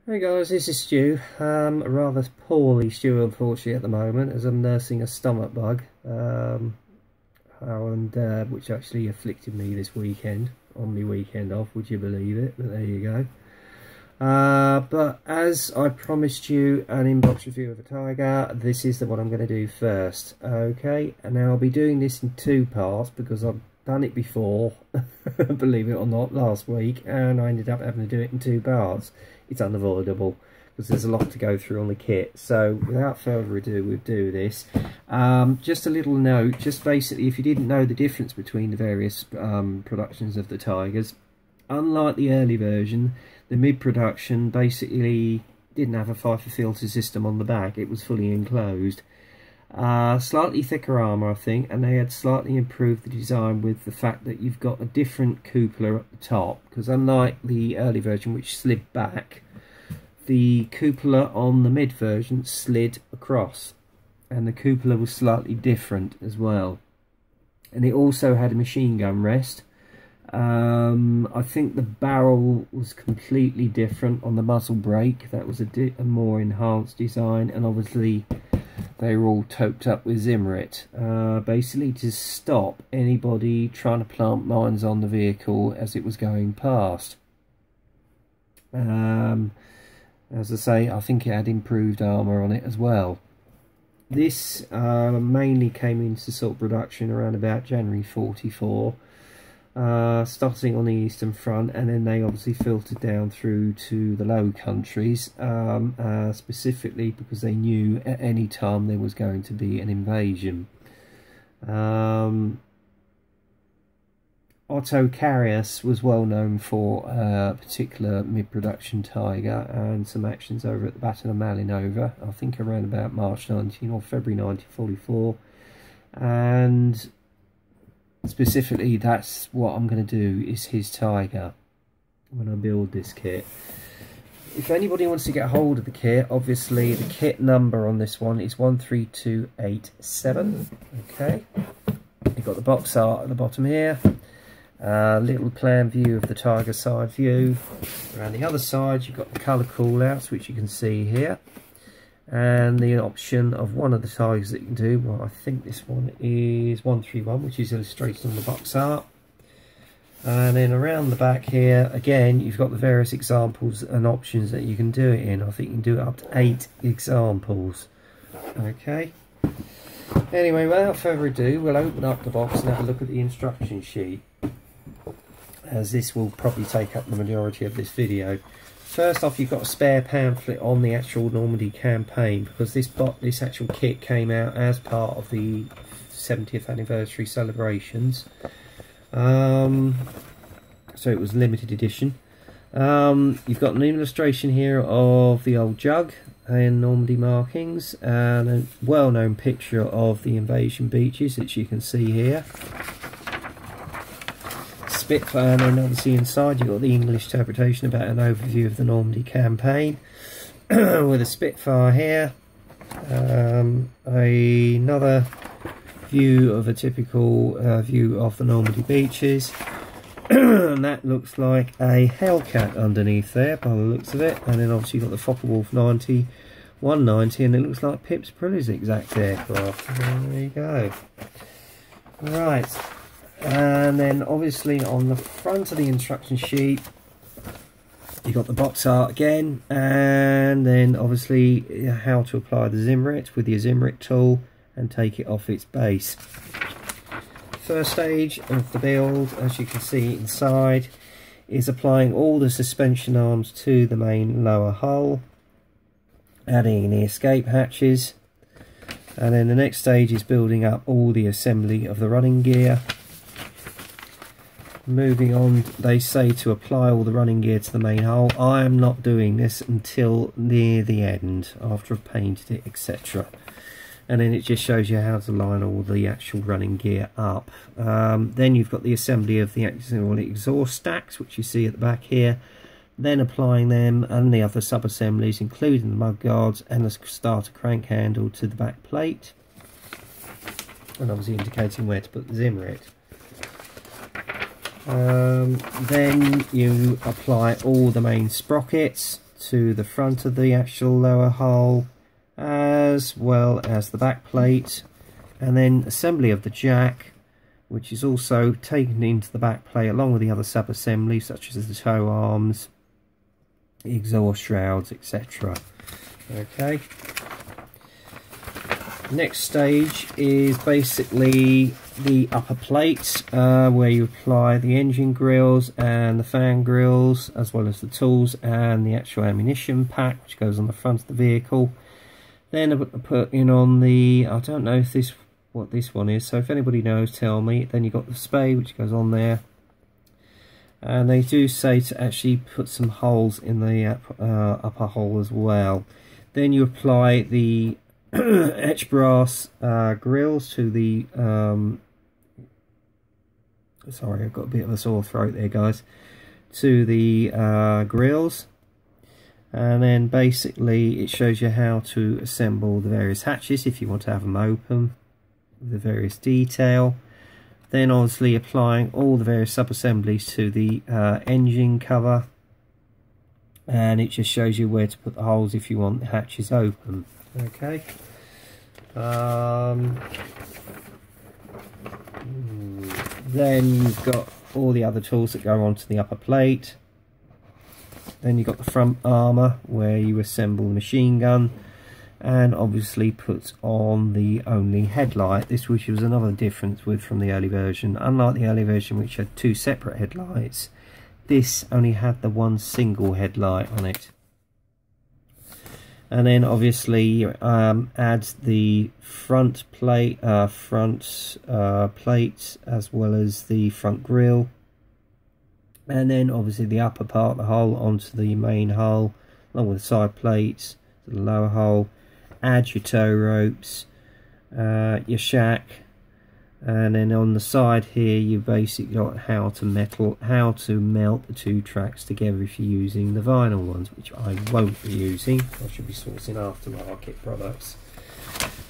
Hey guys, this is Stu. Rather poorly Stu, unfortunately, at the moment, as I'm nursing a stomach bug, which actually afflicted me this weekend, on my weekend off, would you believe it? But there you go. But as I promised you an inbox review of a tiger, this is the one I'm going to do first. Okay, and now I'll be doing this in two parts because I've done it before, believe it or not, last week, and I ended up having to do it in two parts. It's unavoidable because there's a lot to go through on the kit. So without further ado, we'll do this. Just a little note, just basically, if you didn't know the difference between the various productions of the tigers, unlike the early version, the mid-production basically didn't have a FIFA filter system on the back. It was fully enclosed. Slightly thicker armour, I think, and they had slightly improved the design with the fact that you've got a different cupola at the top, because unlike the early version which slid back, the cupola on the mid version slid across, and the cupola was slightly different as well. And it also had a machine gun rest. I think the barrel was completely different on the muzzle brake. That was a more enhanced design, and obviously they were all topped up with Zimmerit, basically to stop anybody trying to plant mines on the vehicle as it was going past. As I say, I think it had improved armour on it as well. This mainly came into sort of production around about January 44. Starting on the Eastern Front, and then they obviously filtered down through to the Low Countries, specifically because they knew at any time there was going to be an invasion. Otto Carius was well known for a particular mid-production tiger and some actions over at the Battle of Malinova, I think around about March 19 or February 1944, and specifically, that's what I'm going to do, is his tiger when I build this kit. If anybody wants to get hold of the kit, obviously the kit number on this one is 13287. Okay, you've got the box art at the bottom here, little plan view of the tiger side view. Around the other side you've got the colour callouts, which you can see here, and the option of one of the tigers that you can do. Well, I think this one is 131, which is illustrated on the box art. And then around the back here, again, you've got the various examples and options that you can do it in. I think you can do it up to 8 examples. Okay. Anyway, without further ado, we'll open up the box and have a look at the instruction sheet, as this will probably take up the majority of this video. First off, you've got a spare pamphlet on the actual Normandy campaign, because this actual kit came out as part of the 70th anniversary celebrations. So it was limited edition. You've got an illustration here of the old jug and Normandy markings, and a well-known picture of the invasion beaches, which you can see here. Spitfire, and then obviously inside you've got the English interpretation about an overview of the Normandy campaign with a Spitfire here, another view of a typical view of the Normandy beaches, and that looks like a Hellcat underneath there by the looks of it, and then obviously you've got the Focke-Wulf 90, 190, and it looks like Pip's Prilly's exact aircraft. There you go. Right. And then obviously on the front of the instruction sheet you've got the box art again, and then obviously how to apply the Zimmerit with your Zimmerit tool and take it off its base. First stage of the build, as you can see inside, is applying all the suspension arms to the main lower hull, adding the escape hatches, and then the next stage is building up all the assembly of the running gear. Moving on, they say to apply all the running gear to the main hull. I am not doing this until near the end, after I've painted it, etc. And then it just shows you how to line all the actual running gear up. Then you've got the assembly of the actual exhaust stacks, which you see at the back here. Then applying them and the other sub-assemblies, including the mudguards and the starter crank handle to the back plate. And obviously indicating where to put the Zimmerit. Then you apply all the main sprockets to the front of the actual lower hull as well as the back plate, and then assembly of the jack, which is also taken into the back plate along with the other sub-assemblies such as the tow arms, the exhaust shrouds, etc. Okay. Next stage is basically the upper plate, where you apply the engine grills and the fan grills, as well as the tools and the actual ammunition pack, which goes on the front of the vehicle. Then I put in on the, I don't know if what this one is, so if anybody knows, tell me. Then you've got the spade, which goes on there, and they do say to actually put some holes in the upper hole as well. Then you apply the etched brass grills to the sorry, I've got a bit of a sore throat there, guys, to the grills, and then basically it shows you how to assemble the various hatches if you want to have them open with the various detail. Then obviously applying all the various sub-assemblies to the engine cover, and it just shows you where to put the holes if you want the hatches open. Okay. Then you've got all the other tools that go onto the upper plate. Then you've got the front armour where you assemble the machine gun, and obviously put on the only headlight. This which was another difference from the early version. Unlike the early version, which had two separate headlights, this only had the one single headlight on it. And then obviously add the front plate, plate, as well as the front grille, and then obviously the upper part of the hull onto the main hull, along with the side plates to the lower hull. Add your tow ropes, your shack, and then on the side here you basically got how to melt the two tracks together if you're using the vinyl ones, which I won't be using. I should be sourcing aftermarket products.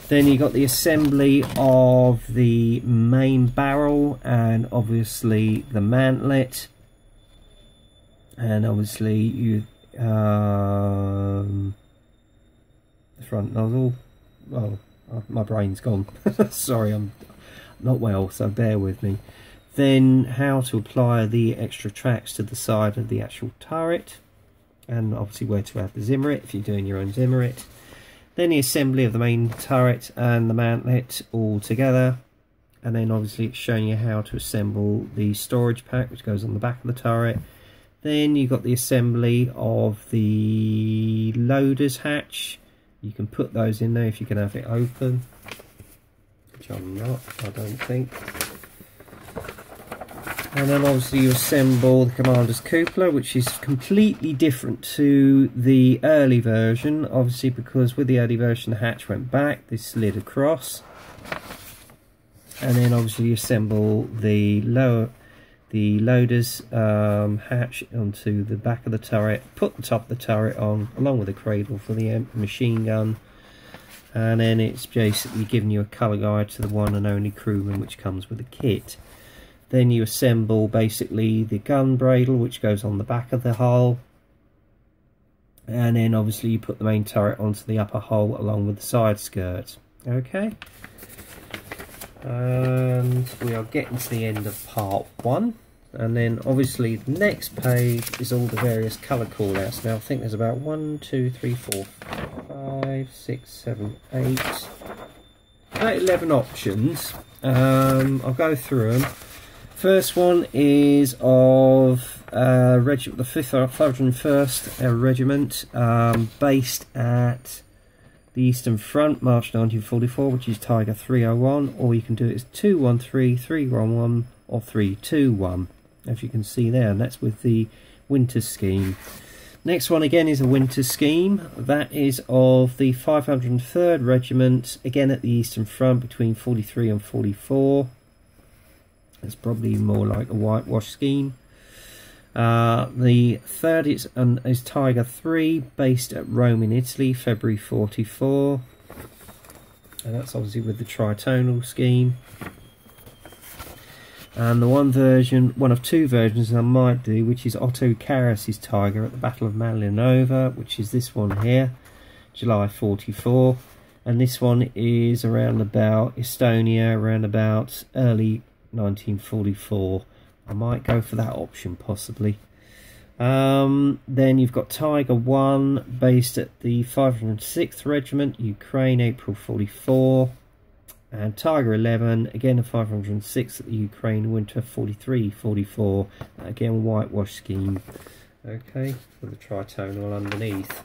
Then you got the assembly of the main barrel and obviously the mantlet, and obviously you the front nozzle. Well, my brain's gone. Sorry, I'm not well, so bear with me. Then how to apply the extra tracks to the side of the actual turret, and obviously where to add the Zimmerit if you're doing your own Zimmerit. Then the assembly of the main turret and the mantlet all together, and then obviously it's showing you how to assemble the storage pack which goes on the back of the turret. Then you've got the assembly of the loaders hatch. You can put those in there if you can have it open, which I'm not, I don't think. And then obviously you assemble the Commander's cupola, which is completely different to the early version, obviously because with the early version the hatch went back, this slid across. And then obviously you assemble the loader's hatch onto the back of the turret, put the top of the turret on along with the cradle for the machine gun, and then it's basically giving you a colour guide to the one and only crewman which comes with the kit. Then you assemble basically the gun bradle which goes on the back of the hull, and then obviously you put the main turret onto the upper hull along with the side skirts. Okay, and we are getting to the end of part 1, and then obviously the next page is all the various colour callouts. Now I think there's about 1, 2, 3, 4, 5, 6, 7, 8, about 11 options. I'll go through them. First one is of the 501st Regiment, based at the Eastern Front, March 1944, which is Tiger 301, or you can do it as 213, 311 or 321, as you can see there, and that's with the winter scheme. Next one again is a winter scheme. That is of the 503rd Regiment, again at the Eastern Front between 43 and 44. It's probably more like a whitewash scheme. The third is Tiger 3, based at Rome in Italy, February 44. And that's obviously with the tritonal scheme. And the one of two versions I might do, which is Otto Karas's Tiger at the Battle of Malinova, which is this one here, July 44. And this one is around about Estonia, around about early 1944. I might go for that option possibly. Then you've got Tiger 1, based at the 506th Regiment, Ukraine, April 44. And Tiger 11, again a 506 at the Ukraine, winter 43-44. Again, whitewash scheme. Okay, with the tritonal underneath.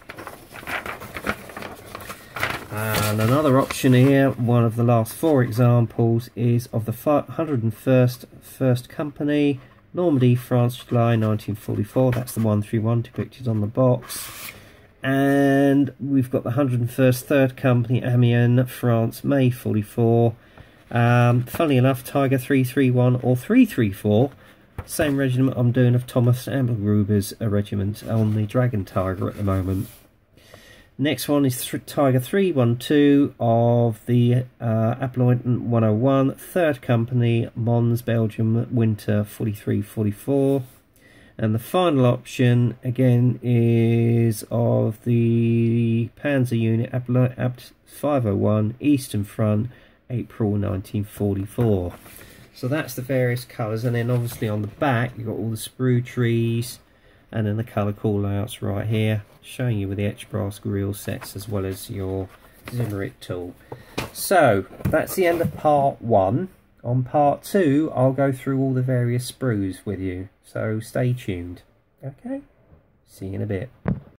And another option here, one of the last 4 examples, is of the 101st 1st Company, Normandy, France, July 1944. That's the 131 depicted on the box. And we've got the 101st 3rd Company, Amiens, France, May 44. Funnily enough, Tiger 331 or 334, same regiment I'm doing of Thomas Ambergruber's regiment on the Dragon Tiger at the moment. Next one is Tiger 312 of the Appelleuten 101, 3rd Company, Mons, Belgium, winter 43-44. And the final option, again, is of the Panzer Unit Abt 501, Eastern Front, April 1944. So that's the various colours, and then obviously on the back you've got all the sprue trees, and then the colour call-outs right here, showing you with the etched brass grill sets as well as your Zimmerit tool. So that's the end of part 1. On part 2, I'll go through all the various sprues with you, so stay tuned. Okay, see you in a bit.